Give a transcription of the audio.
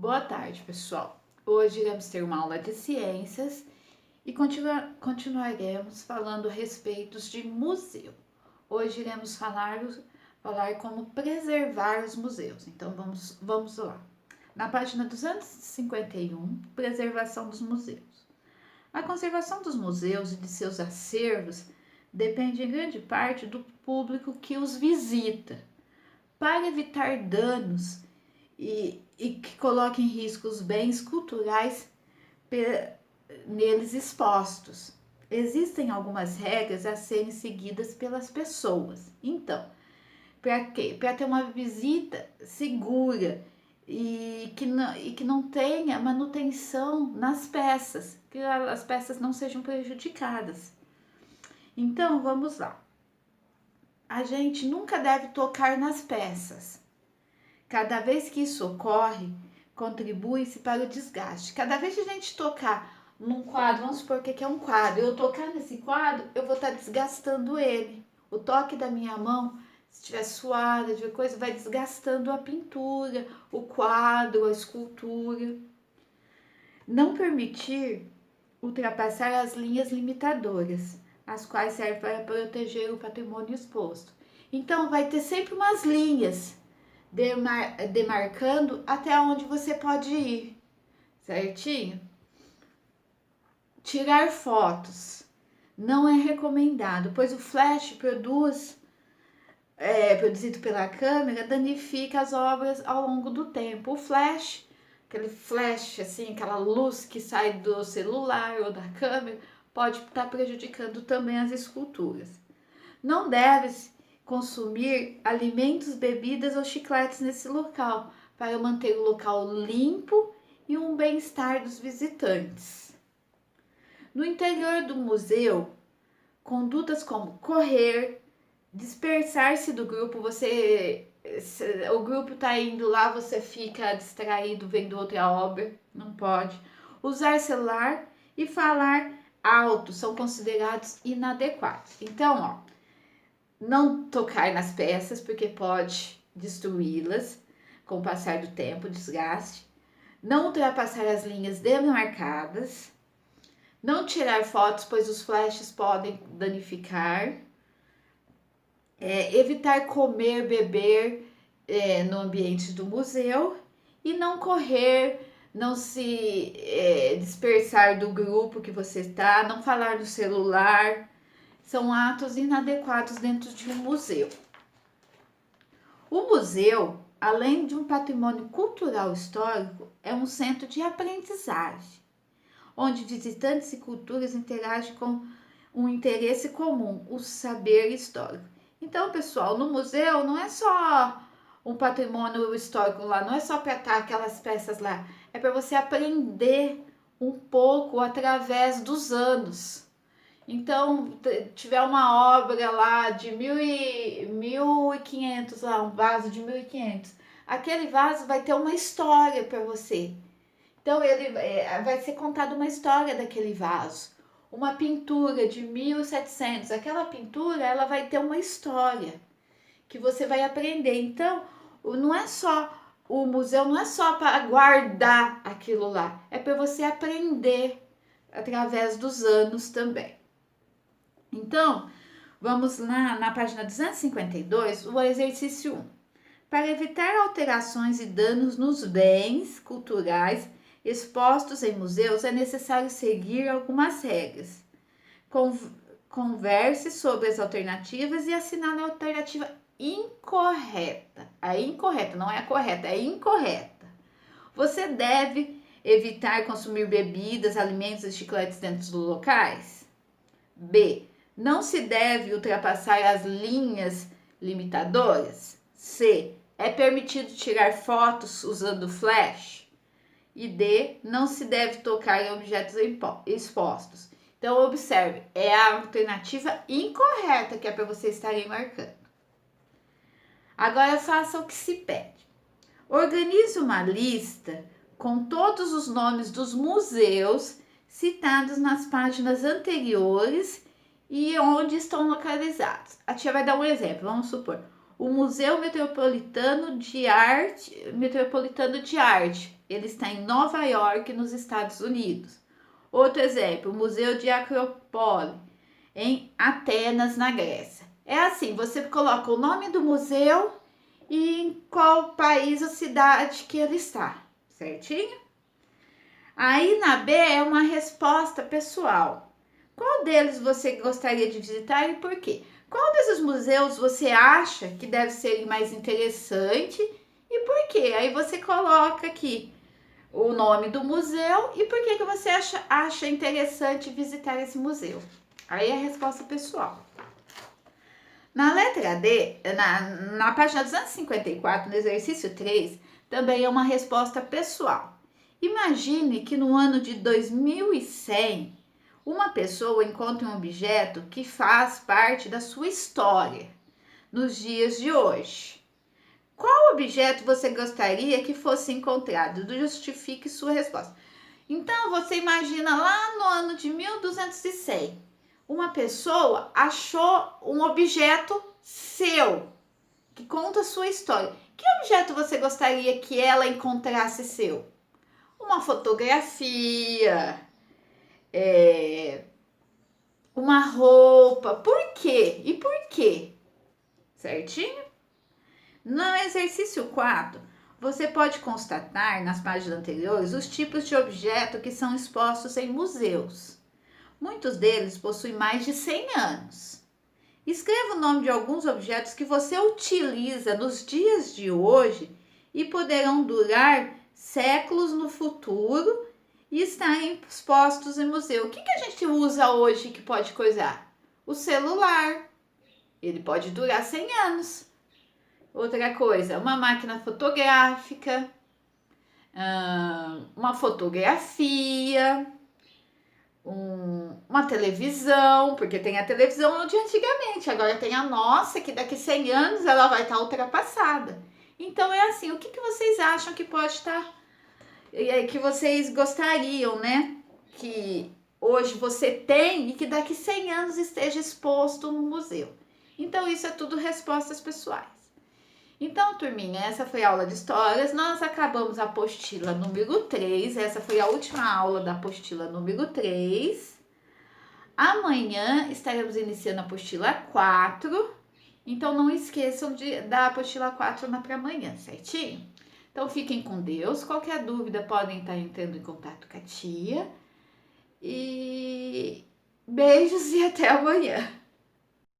Boa tarde, pessoal. Hoje iremos ter uma aula de ciências e continuaremos falando a respeito de museu. Hoje iremos falar como preservar os museus. Então vamos lá. Na página 251, preservação dos museus. A conservação dos museus e de seus acervos depende em grande parte do público que os visita. Para evitar danos e que coloquem em risco os bens culturais neles expostos. Existem algumas regras a serem seguidas pelas pessoas. Então, para quê? Para ter uma visita segura e que não tenha manutenção nas peças, que as peças não sejam prejudicadas. Então, vamos lá. A gente nunca deve tocar nas peças. Cada vez que isso ocorre, contribui-se para o desgaste. Cada vez que a gente tocar num quadro, vamos supor que é um quadro, eu tocar nesse quadro, eu vou estar desgastando ele. O toque da minha mão, se estiver suada de coisa, vai desgastando a pintura, o quadro, a escultura. Não permitir ultrapassar as linhas limitadoras, as quais servem para proteger o patrimônio exposto. Então, vai ter sempre umas linhas demarcando até onde você pode ir, certinho? Tirar fotos não é recomendado, pois o flash produzido pela câmera danifica as obras ao longo do tempo. O flash, aquele flash assim, aquela luz que sai do celular ou da câmera, pode estar prejudicando também as esculturas. Não deve consumir alimentos, bebidas ou chicletes nesse local, para manter o local limpo e um bem-estar dos visitantes. No interior do museu, condutas como correr, dispersar-se do grupo, o grupo está indo lá, você fica distraído vendo outra obra, não pode. Usar celular e falar alto são considerados inadequados. Então, não tocar nas peças, porque pode destruí-las com o passar do tempo, desgaste. Não ultrapassar as linhas demarcadas. Não tirar fotos, pois os flashes podem danificar. Evitar comer, beber no ambiente do museu. E não correr, não se dispersar do grupo que você está. Não falar no celular. São atos inadequados dentro de um museu. O museu, além de um patrimônio cultural histórico, é um centro de aprendizagem, onde visitantes e culturas interagem com um interesse comum, o saber histórico. Então, pessoal, no museu não é só um patrimônio histórico lá, não é só para estar aquelas peças lá, é para você aprender um pouco através dos anos. Então, tiver uma obra lá de 1500, lá, um vaso de 1500, aquele vaso vai ter uma história para você. Então, vai ser contada uma história daquele vaso. Uma pintura de 1700, aquela pintura, ela vai ter uma história que você vai aprender. Então, não é só, o museu não é só para guardar aquilo lá, é para você aprender através dos anos também. Então, vamos lá na página 252, o exercício 1. Para evitar alterações e danos nos bens culturais expostos em museus, é necessário seguir algumas regras. Converse sobre as alternativas e assinale a alternativa incorreta. A incorreta, não é a correta, é a incorreta. Você deve evitar consumir bebidas, alimentos e chicletes dentro dos locais. B. Não se deve ultrapassar as linhas limitadoras. C. É permitido tirar fotos usando flash. E D. Não se deve tocar em objetos expostos. Então, observe, é a alternativa incorreta que é para vocês estarem marcando. Agora, faça o que se pede. Organize uma lista com todos os nomes dos museus citados nas páginas anteriores e onde estão localizados. A tia vai dar um exemplo, vamos supor, o Museu Metropolitano de Arte, ele está em Nova York, nos Estados Unidos. Outro exemplo, o Museu de Acrópole, em Atenas, na Grécia. É assim, você coloca o nome do museu e em qual país ou cidade que ele está, certinho? Aí na B é uma resposta pessoal. Qual deles você gostaria de visitar e por quê? Qual desses museus você acha que deve ser mais interessante e por quê? Aí você coloca aqui o nome do museu e por que você acha interessante visitar esse museu. Aí é a resposta pessoal. Na letra D, na página 254, no exercício 3, também é uma resposta pessoal. Imagine que no ano de 2100, uma pessoa encontra um objeto que faz parte da sua história nos dias de hoje. Qual objeto você gostaria que fosse encontrado? Justifique sua resposta. Então, você imagina lá no ano de 1200, uma pessoa achou um objeto seu, que conta a sua história. Que objeto você gostaria que ela encontrasse seu? Uma fotografia, uma roupa. Por quê? E por quê? Certinho? No exercício 4, você pode constatar nas páginas anteriores os tipos de objeto que são expostos em museus. Muitos deles possuem mais de 100 anos. Escreva o nome de alguns objetos que você utiliza nos dias de hoje e poderão durar séculos no futuro e estar expostos em museu. O que a gente usa hoje que pode coisar? O celular. Ele pode durar 100 anos. Outra coisa, uma máquina fotográfica, uma fotografia, uma televisão, porque tem a televisão de antigamente, agora tem a nossa, que daqui 100 anos ela vai estar ultrapassada. Então é assim, o que vocês acham que pode estar, que vocês gostariam, né? Que hoje você tem e que daqui 100 anos esteja exposto no museu. Então isso é tudo respostas pessoais. Então, turminha, essa foi a aula de histórias. Nós acabamos a apostila número 3. Essa foi a última aula da apostila número 3. Amanhã estaremos iniciando a apostila 4. Então, não esqueçam da apostila 4 para amanhã, certinho? Então, fiquem com Deus. Qualquer dúvida, podem estar entrando em contato com a tia. E beijos e até amanhã.